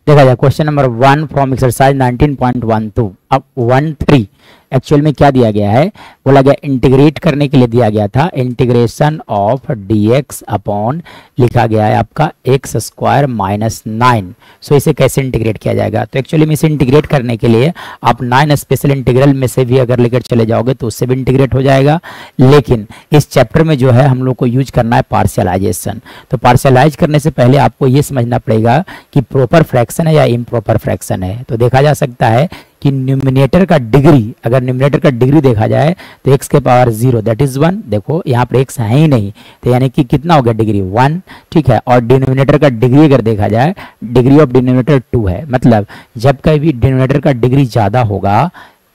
देखा जाए question number 1 from exercise 19.12। अब 1.3 एक्चुअल में क्या दिया गया है, बोला गया इंटीग्रेट करने के लिए दिया गया था इंटीग्रेशन ऑफ dx अपॉन लिखा गया है आपका x स्क्वायर माइनस 9। सो इसे कैसे इंटीग्रेट किया जाएगा, तो एक्चुअली में इसे इंटीग्रेट करने के लिए आप 9 स्पेशल इंटीग्रल में से भी अगर लेकर चले जाओगे तो उससे भी इंटीग्रेट हो जाएगा। लेकिन इस चैप्टर में जो है हम लोग को यूज करना है पार्शियलाइजेशन। तो पार्शियलाइज करने से पहले आपको ये समझना पड़ेगा कि प्रॉपर फ्रैक्शन है या इम्प्रॉपर फ्रैक्शन है। तो देखा जा सकता है कि न्यूमिनेटर का डिग्री, अगर न्यूमिनेटर का डिग्री देखा जाए तो x के पावर 0 दैट इज 1। देखो यहाँ पर x है ही नहीं, तो यानी कि कितना हो गया डिग्री 1, ठीक है। और डिनोमिनेटर का डिग्री अगर देखा जाए, डिग्री ऑफ डिनोमिनेटर 2 है। मतलब जब कभी डिनोमिनेटर का डिग्री ज़्यादा होगा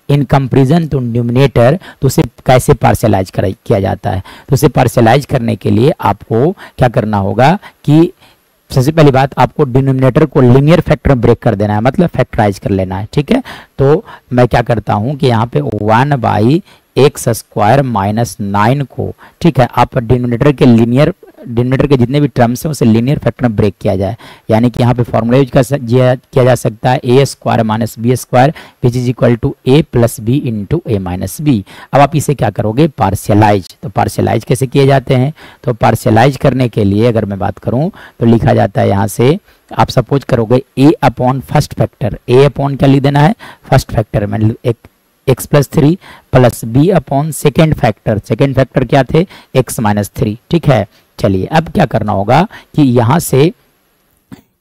इन कंपेरिजन टू न्यूमिनेटर तो उसे कैसे पार्शियलाइज किया जाता है। तो उसे पार्शियलाइज करने के लिए आपको क्या करना होगा कि सबसे पहली बात आपको डिनोमिनेटर को लीनियर फैक्टर में ब्रेक कर देना है, मतलब फैक्टराइज कर लेना है, ठीक है। तो मैं क्या करता हूं कि यहाँ पे 1 बाई एक्स स्क्वायर माइनस 9 को, ठीक है, आप डिनोमिनेटर के जितने भी टर्म्स हैं उसे लीनियर फैक्टर में ब्रेक किया जाए। यानी कि यहाँ पे फॉर्मूला यूज किया जा सकता है A square minus B square which is equal to A plus B into A minus B. अब आप इसे क्या करोगे, पार्शियलाइज। तो पार्शियलाइज कैसे किए जाते हैं, तो पार्शियलाइज करने के लिए अगर मैं बात करूँ तो लिखा जाता है यहाँ से आप सपोज करोगे a upon first factor, a upon क्या लिख देना है फर्स्ट फैक्टर में एक x plus 3 plus b upon second factor क्या थे x माइनस 3, ठीक है। चलिए अब क्या करना होगा कि यहाँ से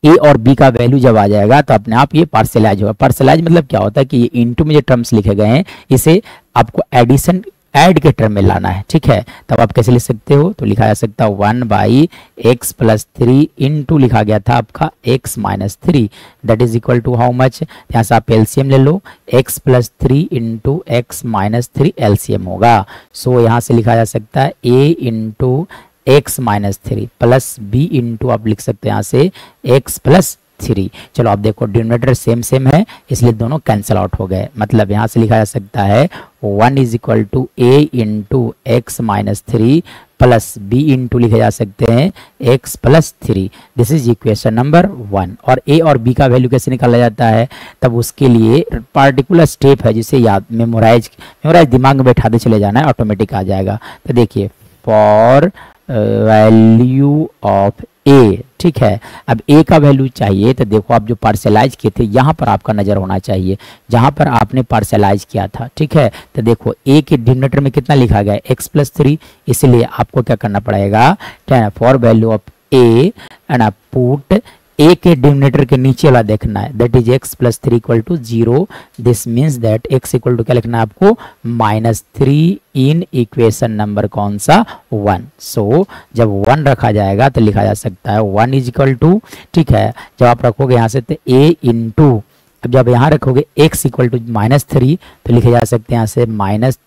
a और b का वैल्यू जब आ जाएगा तो अपने आप ये पार्शियलाइज होगा। पार्शियलाइज मतलब क्या होता है कि ये इनटू में जो टर्म्स लिखे गए हैं इसे आपको एडिशन ऐड के टर्म में लाना है, ठीक है। तब आप कैसे लिख सकते हो, तो लिखा जा सकता है 1 बाई एक्स प्लस 3 इंटू लिखा गया था आपका x minus 3 that is equal to how much. यहाँ से आप एलसीएम ले लो, x plus 3 into x minus 3 LCM होगा। सो यहाँ से लिखा जा सकता है a into x minus 3 plus b into आप लिख सकते हैं यहाँ से x प्लस 3। चलो आप देखो डिनोमिनेटर सेम है इसलिए दोनों कैंसिल आउट हो गए। मतलब यहाँ से लिखा जा सकता है 1 is equal to a into x minus 3 plus b into लिखे जा सकते हैं x plus 3। This is equation number 1। और a और b का वैल्यू कैसे निकाला जाता है, तब उसके लिए पार्टिकुलर स्टेप है जिसे याद मेमोराइज दिमाग में बैठाते चले जाना है, ऑटोमेटिक आ जाएगा। तो देखिए फॉर वैल्यू ऑफ ए, ठीक है। अब a का वैल्यू चाहिए तो देखो आप जो पार्शियलाइज किए थे यहाँ पर आपका नजर होना चाहिए जहाँ पर आपने पार्शियलाइज किया था, ठीक है। तो देखो a के डिनोमिनेटर में कितना लिखा गया है x प्लस 3, इसलिए आपको क्या करना पड़ेगा, for value of a and put a के डिनोमिनेटर के नीचे वाला देखना है that is x plus 3 equal to 0। This means that x equal to क्या लिखना है आपको माइनस 3 इन इक्वेशन नंबर कौन सा 1। सो जब 1 रखा जाएगा तो लिखा जा सकता है 1 इज इक्वल टू, ठीक है। जब आप रखोगे यहाँ से तो a इंटू, अब जब यहाँ रखोगे x इक्वल टू माइनस 3 तो लिखे जा सकते हैं यहाँ से माइनस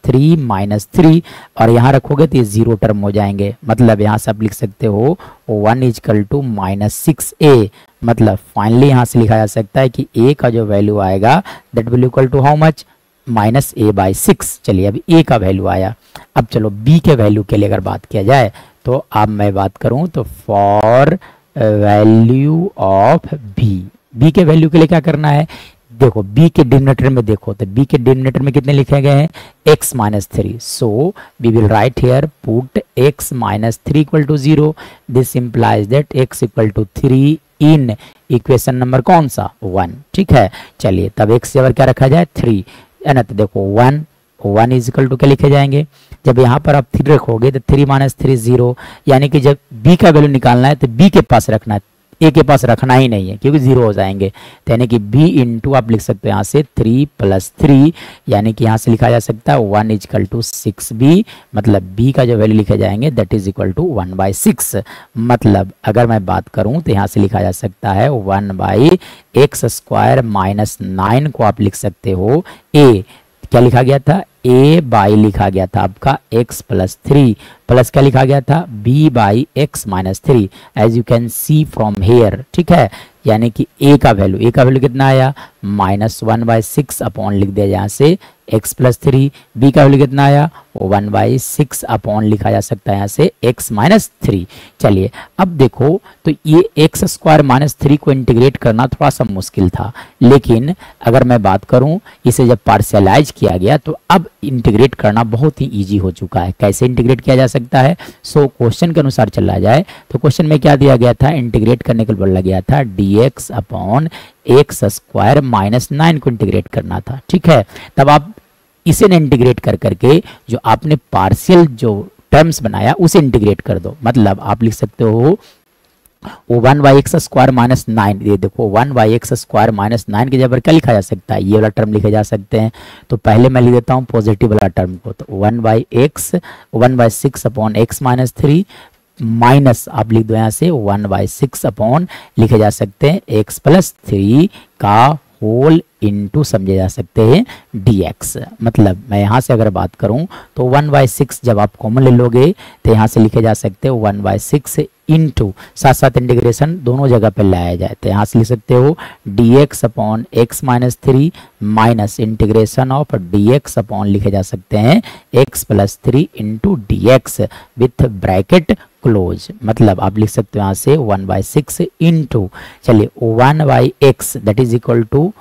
3 और यहाँ रखोगे तो ये 0 टर्म हो जाएंगे। मतलब यहाँ से आप लिख सकते हो 1 इक्वल टू माइनस 6a। मतलब फाइनली यहाँ से लिखा जा सकता है कि a का जो वैल्यू आएगा that will equal to how much minus a by 6। चलिए अभी a का वैल्यू आया। अब चलो b के वैल्यू के लिए अगर बात किया जाए तो अब मैं बात करूँ तो फॉर वैल्यू ऑफ b के वैल्यू के लिए क्या करना है, देखो b के डिनोमिनेटर में देखो तो b के डिनोमिनेटर में कितने लिखे गए हैं x minus 3। So we will write here put x minus 3 equal to 0। This implies that x equal to 3 in equation number कौन सा 1, ठीक है। चलिए तब x से क्या रखा जाए 3 है ना, तो देखो 1 इज इक्वल टू क्या लिखे जाएंगे, जब यहाँ पर आप 3 रखोगे तो 3 माइनस 3 0। यानी कि जब b का वैल्यू निकालना है तो b के पास रखना है, a के पास रखना ही नहीं है क्योंकि 0 हो जाएंगे। तो यानी कि b इंटू आप लिख सकते हो यहाँ से 3 प्लस 3, यानी कि यहाँ से लिखा जा सकता है 1 इक्वल टू 6b। मतलब b का जो वैल्यू लिखे जाएंगे that is equal to 1 by 6। मतलब अगर मैं बात करूँ तो यहाँ से लिखा जा सकता है 1 बाई एक्स स्क्वायर माइनस 9 को आप लिख सकते हो a, क्या लिखा गया था a बाई लिखा गया था आपका x प्लस 3 प्लस क्या लिखा गया था b by x minus 3 as you can see from here, ठीक है। यानी कि a का वैल्यू कितना आया माइनस 1 बाई 6 अपॉन लिख दिया यहाँ से x प्लस 3। b का वैल्यू कितना आया 1/6 अपॉन लिखा जा सकता है यहाँ से x माइनस 3। चलिए अब देखो तो ये x स्क्वायर माइनस 3 को इंटीग्रेट करना थोड़ा सा मुश्किल था, लेकिन अगर मैं बात करूं इसे जब पार्शियलाइज किया गया तो अब इंटीग्रेट करना बहुत ही ईजी हो चुका है। कैसे इंटीग्रेट किया जा सकता है? सो क्वेश्चन के अनुसार चला जाए तो क्वेश्चन में क्या दिया गया था, इंटीग्रेट करने के लिए बोला गया था dx upon x square minus 9 को इंटीग्रेट करना था। ठीक है, तब आप इसे न इंटीग्रेट कर करके जो आपने पार्शियल जो टर्म्स बनाया उसे इंटीग्रेट कर दो। मतलब आप लिख सकते हो 1/x स्क्वायर माइनस 9, ये देखो 1/x स्क्वायर माइनस 9 के जगह क्या लिखा जा सकता है, ये वाला टर्म लिखे जा सकते हैं। तो पहले मैं लिख देता हूँ पॉजिटिव वाला टर्म को, तो 1/6 अपॉन x माइनस 3 माइनस आप लिख दो यहाँ से 1/6 अपॉन लिखे जा सकते हैं x प्लस 3 का होल इनटू समझे जा सकते हैं dx। मतलब मैं यहाँ से अगर बात करूँ तो 1/6 जब आप कॉमन ले लोगे तो यहाँ से लिखे जा सकते हैं 1/6 इनटू साथ साथ इंटीग्रेशन दोनों जगह पे लाया जाए तो यहाँ से लिख सकते हो dx upon x minus 3 minus integration of dx upon लिखे जा सकते हैं x plus 3 into dx with bracket close. मतलब आप लिख सकते हो यहाँ से 1/6 इंटू चलिए 1/x that is equal to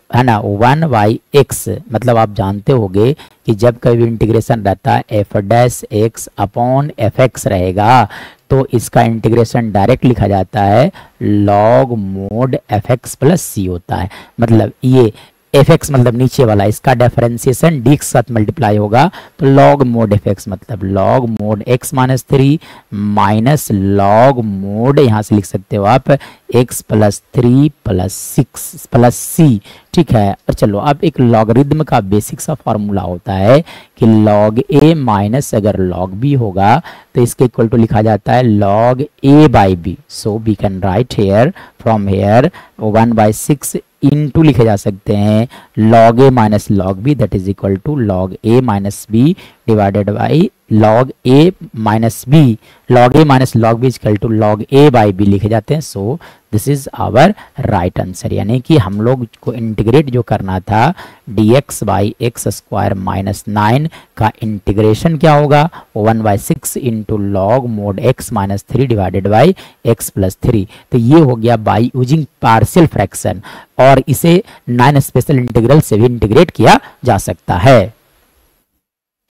है ना 1/x। मतलब आप जानते होंगे कि जब कभी इंटीग्रेशन रहता है f dash x upon fx रहेगा तो इसका इंटीग्रेशन डायरेक्ट लिखा जाता है log mode fx plus c होता है। मतलब ये fx मतलब नीचे वाला, इसका डिफरेंशिएशन d के साथ मल्टीप्लाई होगा तो log मोड fx मतलब log mode x minus 3 minus log mode यहाँ से लिख सकते हो आप x plus 3 plus 6 plus c। ठीक है, और चलो अब एक लॉगरिदम का बेसिक सा फॉर्मूला होता है कि log a माइनस अगर log b होगा तो इसके इक्वल टू लिखा जाता है log a by b। So we can write here from here 1/6 into लिखे जा सकते हैं log a minus log b that is equal to log a minus b divided by log a minus b। log a minus log b equal to log a by b लिखे जाते हैं। So this is our right answer, यानी कि हम लोग को integrate जो करना था dx by x square minus 9 का इंटीग्रेशन क्या होगा 1/6 into log mode x minus 3 divided by x plus 3। तो ये हो गया बाई यूजिंग पार्शियल फ्रैक्शन, और इसे 9 स्पेशल इंटीग्रल से भी इंटीग्रेट किया जा सकता है।